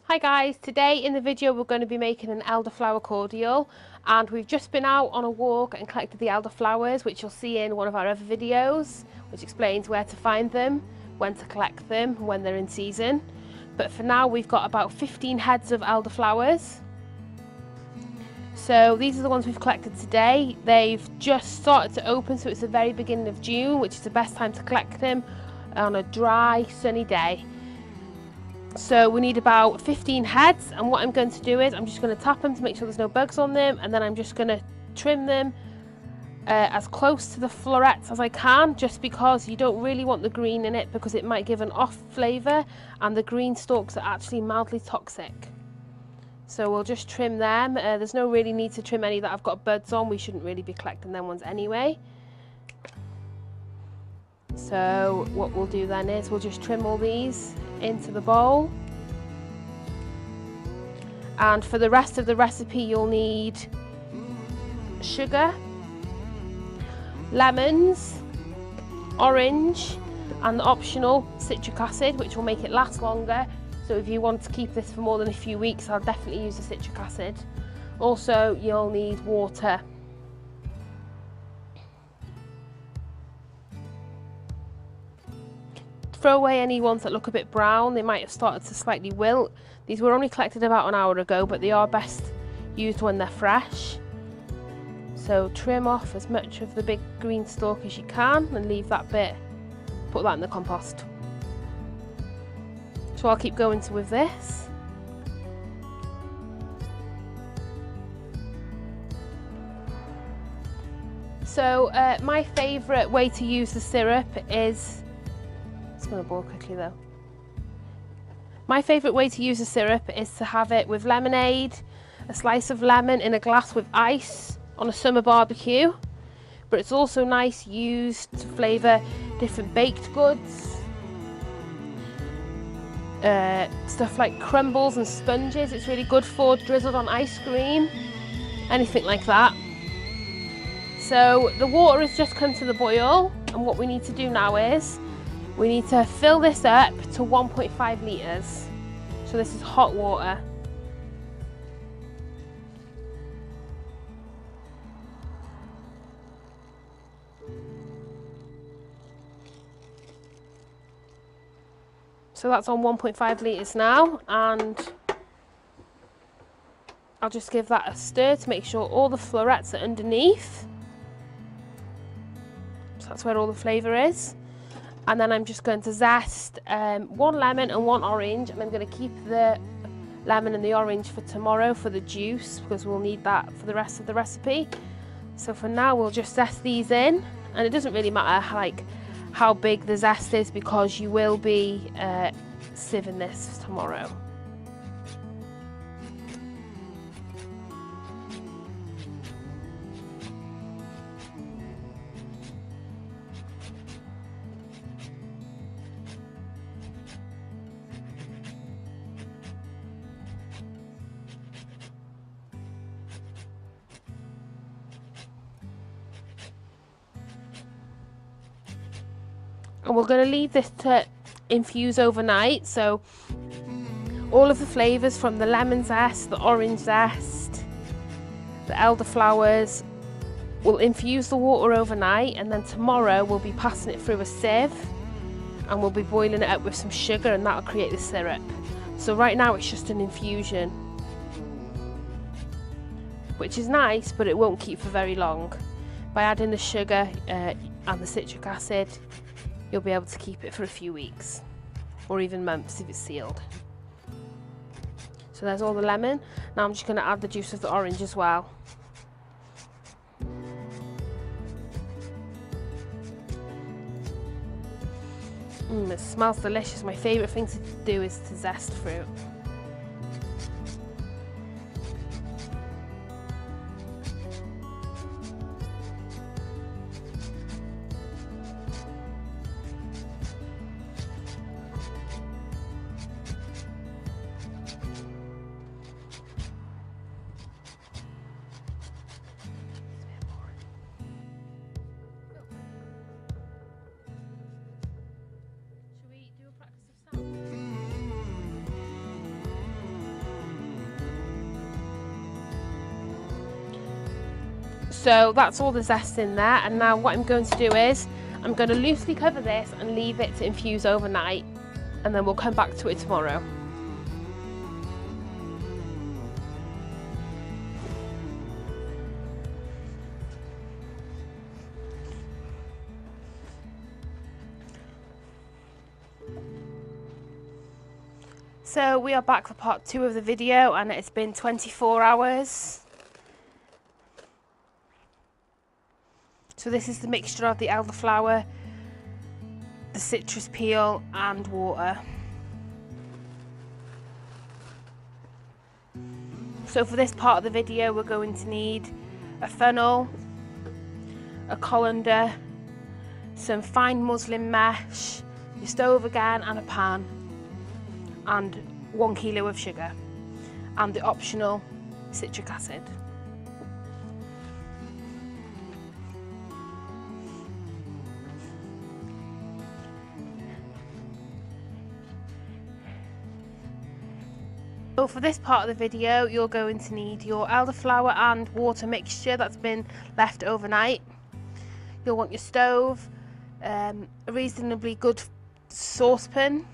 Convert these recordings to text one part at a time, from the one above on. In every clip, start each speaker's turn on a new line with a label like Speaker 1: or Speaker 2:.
Speaker 1: Hi guys, today in the video we're going to be making an elderflower cordial, and we've just been out on a walk and collected the elderflowers, which you'll see in one of our other videos, which explains where to find them, when to collect them, when they're in season. But for now we've got about 15 heads of elderflowers. So these are the ones we've collected today. They've just started to open, so it's the very beginning of June, which is the best time to collect them on a dry, sunny day. So we need about 15 heads, and what I'm going to do is I'm just going to tap them to make sure there's no bugs on them, and then I'm just going to trim them as close to the florets as I can, just because you don't really want the green in it because it might give an off flavour, and the green stalks are actually mildly toxic. So we'll just trim them. There's no really need to trim any that I've got buds on. We shouldn't really be collecting them ones anyway. So what we'll do then is we'll just trim all these into the bowl, and for the rest of the recipe you'll need sugar, lemons, orange, and the optional citric acid, which will make it last longer. So if you want to keep this for more than a few weeks, I'll definitely use the citric acid. Also you'll need water. Throw away any ones that look a bit brown. They might have started to slightly wilt. These were only collected about an hour ago, but they are best used when they're fresh. So trim off as much of the big green stalk as you can and leave that bit, put that in the compost. So I'll keep going with this. So my favourite way to use the syrup is, it's going to boil quickly though. My favourite way to use the syrup is to have it with lemonade, a slice of lemon in a glass with ice on a summer barbecue. But it's also nice used to flavour different baked goods, stuff like crumbles and sponges. It's really good for drizzled on ice cream, anything like that. So the water has just come to the boil, and what we need to do now is we need to fill this up to 1.5 litres. So this is hot water. So that's on 1.5 litres now, and I'll just give that a stir to make sure all the florets are underneath. So that's where all the flavour is. And then I'm just going to zest one lemon and one orange, and I'm going to keep the lemon and the orange for tomorrow for the juice, because we'll need that for the rest of the recipe. So for now we'll just zest these in, and it doesn't really matter like how big the zest is, because you will be sieving this tomorrow. And we're going to leave this to infuse overnight. So all of the flavours from the lemon zest, the orange zest, the elderflowers will infuse the water overnight, and then tomorrow we'll be passing it through a sieve and we'll be boiling it up with some sugar, and that'll create the syrup. So right now it's just an infusion, which is nice, but it won't keep for very long. By adding the sugar and the citric acid, you'll be able to keep it for a few weeks or even months if it's sealed. So there's all the lemon. Now I'm just going to add the juice of the orange as well. It smells delicious. My favourite thing to do is to zest fruit. So that's all the zest in there, and now what I'm going to do is I'm going to loosely cover this and leave it to infuse overnight, and then we'll come back to it tomorrow. So we are back for part 2 of the video, and it's been 24 hours. So this is the mixture of the elderflower, the citrus peel and water. So for this part of the video we're going to need a funnel, a colander, some fine muslin mesh, your stove again and a pan, and 1 kilo of sugar and the optional citric acid. So for this part of the video you're going to need your elderflower and water mixture that's been left overnight. You'll want your stove, a reasonably good saucepan,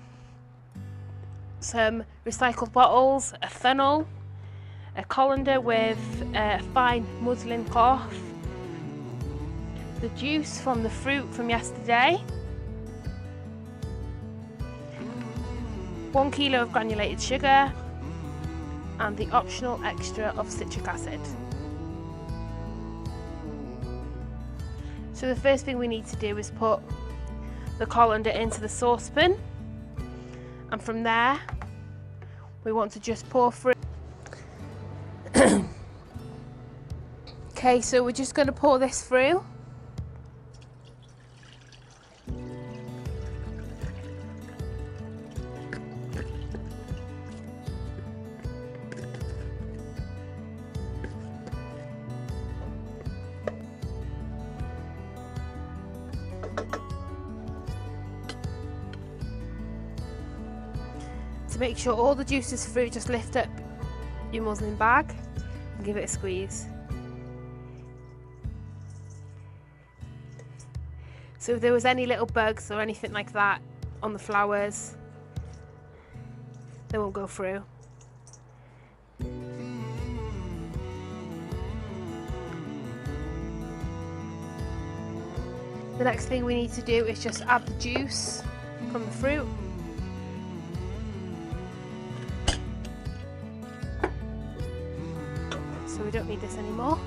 Speaker 1: some recycled bottles, a funnel, a colander with a fine muslin cloth, the juice from the fruit from yesterday, 1 kilo of granulated sugar, and the optional extra of citric acid. So the first thing we need to do is put the colander into the saucepan, and from there we want to just pour through. Okay, so we're just going to pour this through. To make sure all the juice is through, just lift up your muslin bag and give it a squeeze. So if there was any little bugs or anything like that on the flowers, they won't go through. The next thing we need to do is just add the juice from the fruit. So we don't need this anymore.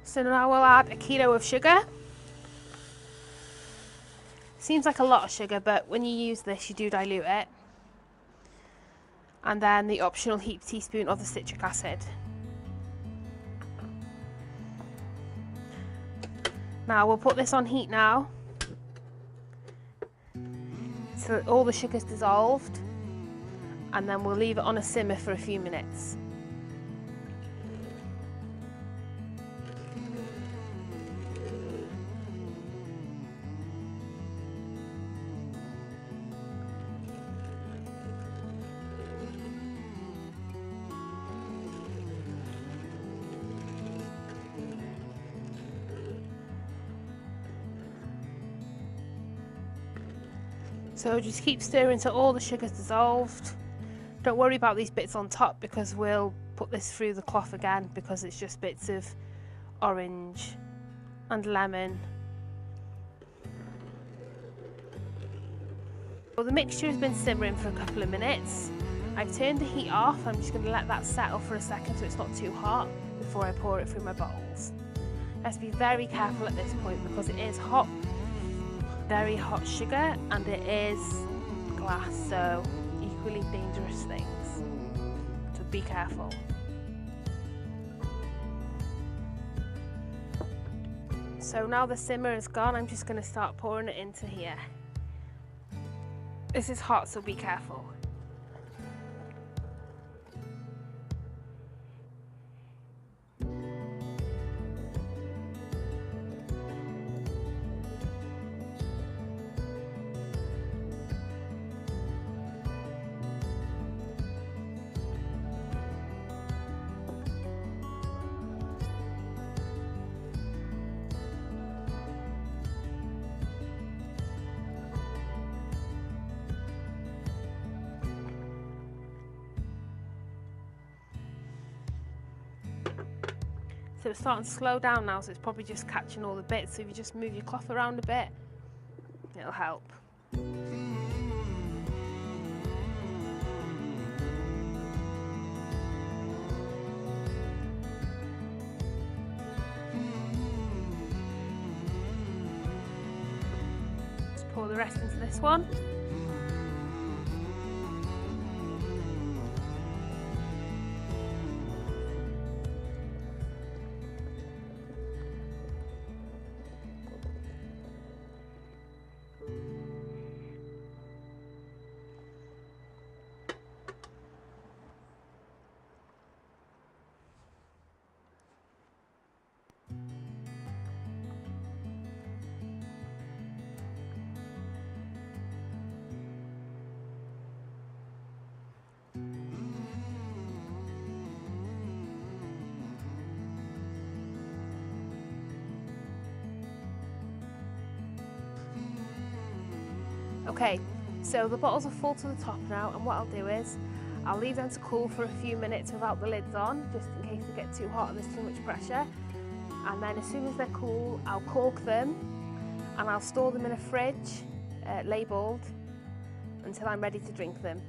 Speaker 1: So now we'll add a kilo of sugar. Seems like a lot of sugar, but when you use this you do dilute it. And then the optional heaped teaspoon of the citric acid. Now we'll put this on heat now, so that all the sugar's dissolved, and then we'll leave it on a simmer for a few minutes. So just keep stirring till all the sugar's dissolved. Don't worry about these bits on top because we'll put this through the cloth again, because it's just bits of orange and lemon. Well, the mixture has been simmering for a couple of minutes. I've turned the heat off. I'm just going to let that settle for a second so it's not too hot before I pour it through my bowls. Let's be very careful at this point because it is hot, very hot sugar, and it is glass, so equally dangerous things, so be careful. So now the simmer is gone, I'm just going to start pouring it into here. This is hot, so be careful. So it's starting to slow down now, so it's probably just catching all the bits. So if you just move your cloth around a bit, it'll help. Just pour the rest into this one. Okay, so the bottles are full to the top now, and what I'll do is I'll leave them to cool for a few minutes without the lids on, just in case they get too hot and there's too much pressure. And then as soon as they're cool, I'll cork them and I'll store them in a fridge, labelled, until I'm ready to drink them.